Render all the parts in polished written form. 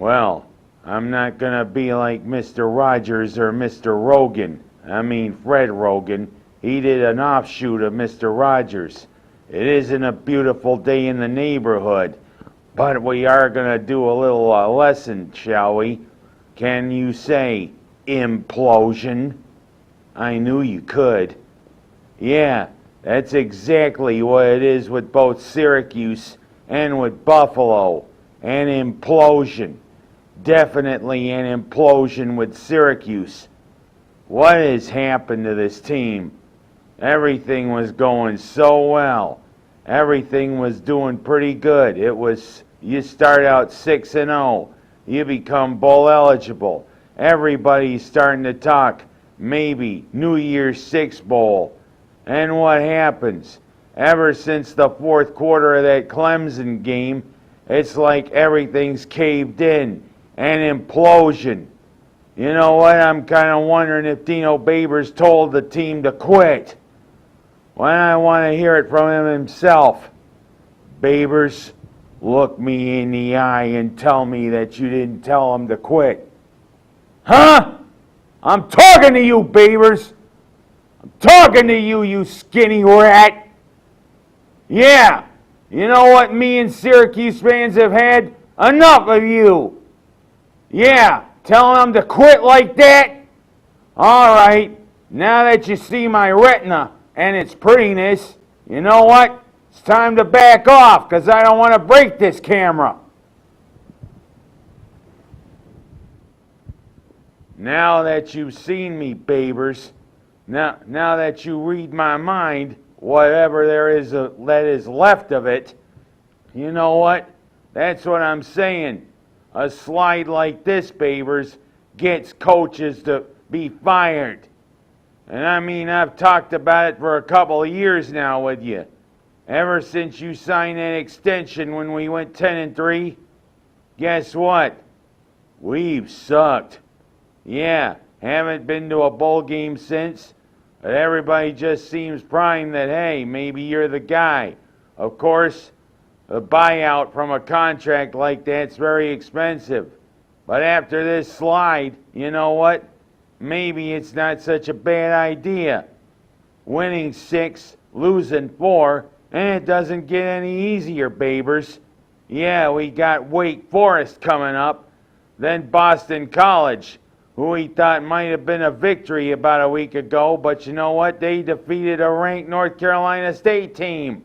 Well, I'm not gonna be like Mr. Rogers or Mr. Rogan. I mean Fred Rogan. He did an offshoot of Mr. Rogers. It isn't a beautiful day in the neighborhood, but we are gonna do a little lesson, shall we? Can you say implosion? I knew you could. Yeah, that's exactly what it is with both Syracuse and with Buffalo. An implosion. Definitely an implosion with Syracuse. What has happened to this team? Everything was going so well. Everything was doing pretty good. You start out 6-0. You become bowl eligible. Everybody's starting to talk maybe New Year's Six Bowl. And what happens? Ever since the fourth quarter of that Clemson game, it's like everything's caved in. An implosion. You know what? I'm kind of wondering if Dino Babers told the team to quit. Well, I want to hear it from him himself. Babers, look me in the eye and tell me that you didn't tell him to quit. Huh? I'm talking to you, Babers. I'm talking to you, you skinny rat. Yeah. You know what me and Syracuse fans have had? Enough of you. Yeah. Telling them to quit like that? All right. Now that you see my retina and its prettiness, you know what? It's time to back off because I don't want to break this camera. Now that you've seen me, Babers, now that you read my mind, whatever there is that is left of it, you know what? That's what I'm saying. A slide like this, Babers, gets coaches to be fired. And I mean, I've talked about it for a couple of years now with you. Ever since you signed that extension when we went 10-3, guess what? We've sucked. Yeah, haven't been to a bowl game since, but everybody just seems primed that, hey, maybe you're the guy. Of course, a buyout from a contract like that's very expensive. But after this slide, you know what? Maybe it's not such a bad idea. Winning 6, losing 4, and it doesn't get any easier, Babers. Yeah, we got Wake Forest coming up, then Boston College, who we thought might have been a victory about a week ago, but you know what? They defeated a ranked North Carolina State team.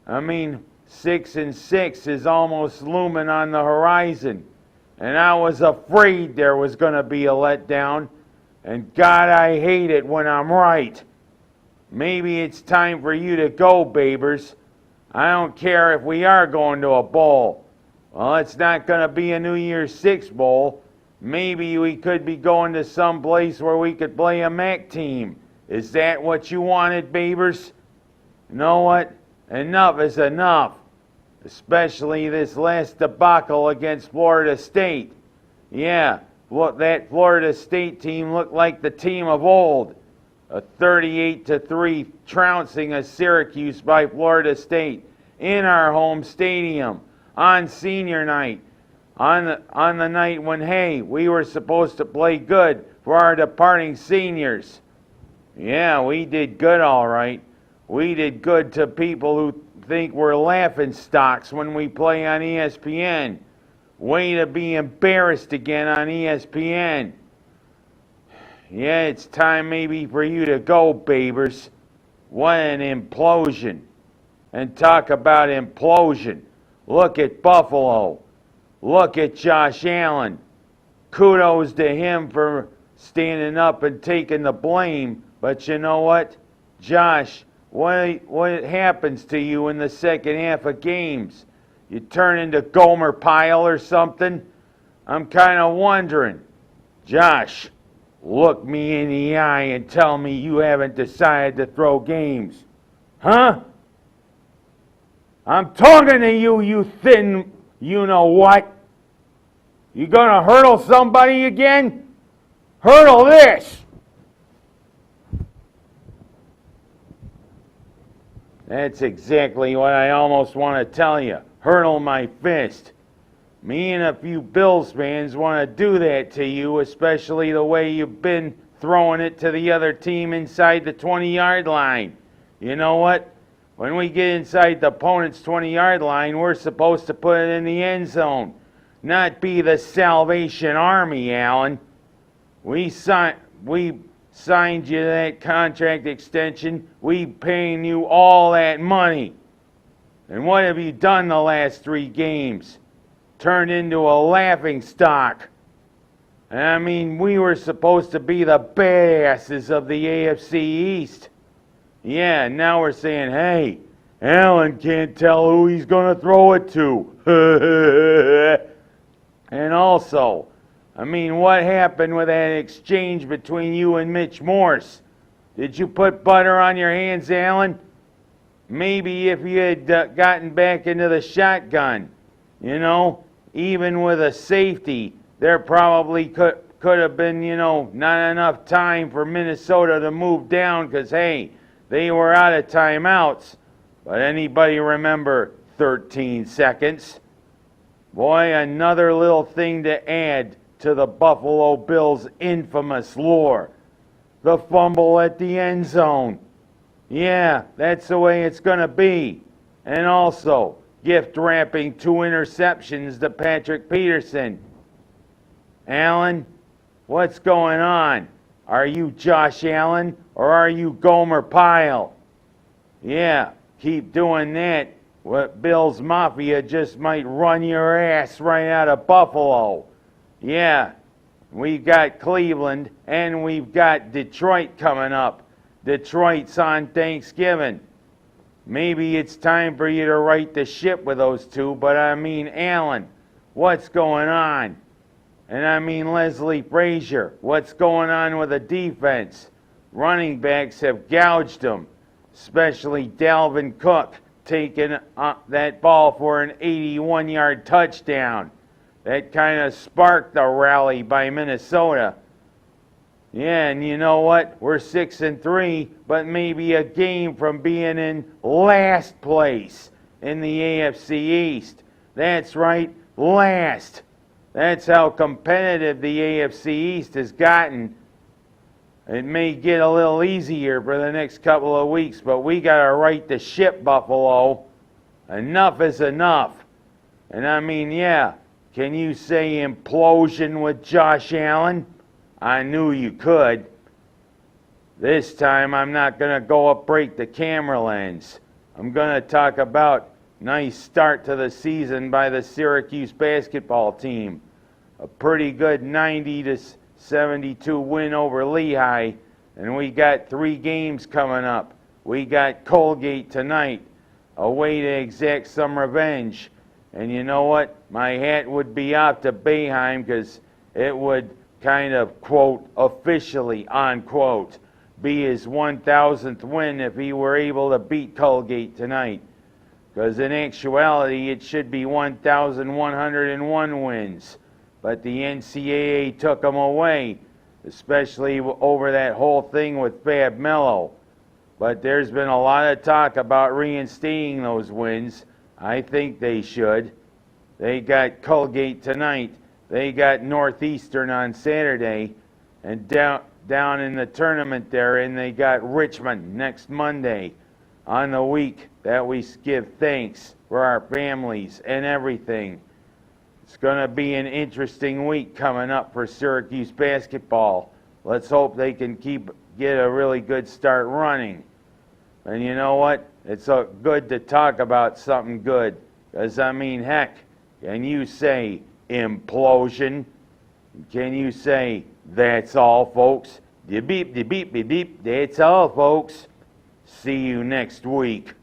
I mean, 6-6 is almost looming on the horizon. And I was afraid there was going to be a letdown. And God, I hate it when I'm right. Maybe it's time for you to go, Babers. I don't care if we are going to a bowl. Well, it's not going to be a New Year's Six Bowl. Maybe we could be going to some place where we could play a MAC team. Is that what you wanted, Babers? You know what? Enough is enough. Especially this last debacle against Florida State. Yeah, that Florida State team looked like the team of old. A 38-3 trouncing of Syracuse by Florida State in our home stadium on senior night. On the night when, hey, we were supposed to play good for our departing seniors. Yeah, we did good, all right. We did good to people who think we're laughing stocks when we play on ESPN. Way to be embarrassed again on ESPN. Yeah, it's time maybe for you to go, Babers. What an implosion. And talk about implosion. Look at Buffalo. Look at Josh Allen. Kudos to him for standing up and taking the blame. But you know what? Josh, what happens to you in the second half of games? You turn into Gomer Pyle or something? I'm kind of wondering. Josh, look me in the eye and tell me you haven't decided to throw games. Huh? I'm talking to you, you thin you-know-what. You gonna hurdle somebody again? Hurdle this! That's exactly what I almost want to tell you. Hurdle my fist. Me and a few Bills fans want to do that to you, especially the way you've been throwing it to the other team inside the 20-yard line. You know what? When we get inside the opponent's 20-yard line, we're supposed to put it in the end zone, not be the Salvation Army, Alan. We signed you that contract extension. We paying you all that money. And what have you done the last 3 games? Turned into a laughing stock. And I mean, we were supposed to be the badasses of the AFC East. Yeah, now we're saying, hey, Allen can't tell who he's going to throw it to. And also, I mean, what happened with that exchange between you and Mitch Morse? Did you put butter on your hands, Allen? Maybe if you had gotten back into the shotgun, you know, even with a safety, there probably could have been, you know, not enough time for Minnesota to move down because, hey, they were out of timeouts. But anybody remember 13 seconds? Boy, another little thing to add to the Buffalo Bills' infamous lore. The fumble at the end zone. Yeah, that's the way it's going to be. And also, gift wrapping 2 interceptions to Patrick Peterson. Allen, what's going on? Are you Josh Allen or are you Gomer Pyle? Yeah, keep doing that. What Bills Mafia just might run your ass right out of Buffalo. Yeah, we've got Cleveland and we've got Detroit coming up. Detroit's on Thanksgiving. Maybe it's time for you to right the ship with those 2, but I mean, Allen, what's going on? And I mean, Leslie Frazier, what's going on with the defense? Running backs have gouged them, especially Dalvin Cook taking that ball for an 81-yard touchdown. That kind of sparked the rally by Minnesota. Yeah, and you know what? We're 6-3, but maybe a game from being in last place in the AFC East. That's right, last. That's how competitive the AFC East has gotten. It may get a little easier for the next couple of weeks, but we got to right the ship, Buffalo. Enough is enough. And I mean, yeah, can you say implosion with Josh Allen? I knew you could. This time I'm not going to go up break the camera lens. I'm going to talk about nice start to the season by the Syracuse basketball team. A pretty good 90-72 win over Lehigh. And we got 3 games coming up. We got Colgate tonight, a way to exact some revenge. And you know what? My hat would be off to Boeheim because it would kind of, quote, officially, unquote, be his 1,000th win if he were able to beat Colgate tonight. Because in actuality, it should be 1,101 wins. But the NCAA took them away, especially over that whole thing with Fab Mello. But there's been a lot of talk about reinstating those wins. I think they should. They got Colgate tonight. They got Northeastern on Saturday. And down in the tournament there, and they got Richmond next Monday on the week that we give thanks for our families and everything. It's going to be an interesting week coming up for Syracuse basketball. Let's hope they can get a really good start running. And you know what? It's good to talk about something good. Because, I mean, heck, can you say implosion? Can you say that's all, folks? De beep, de beep, de beep. That's all, folks. See you next week.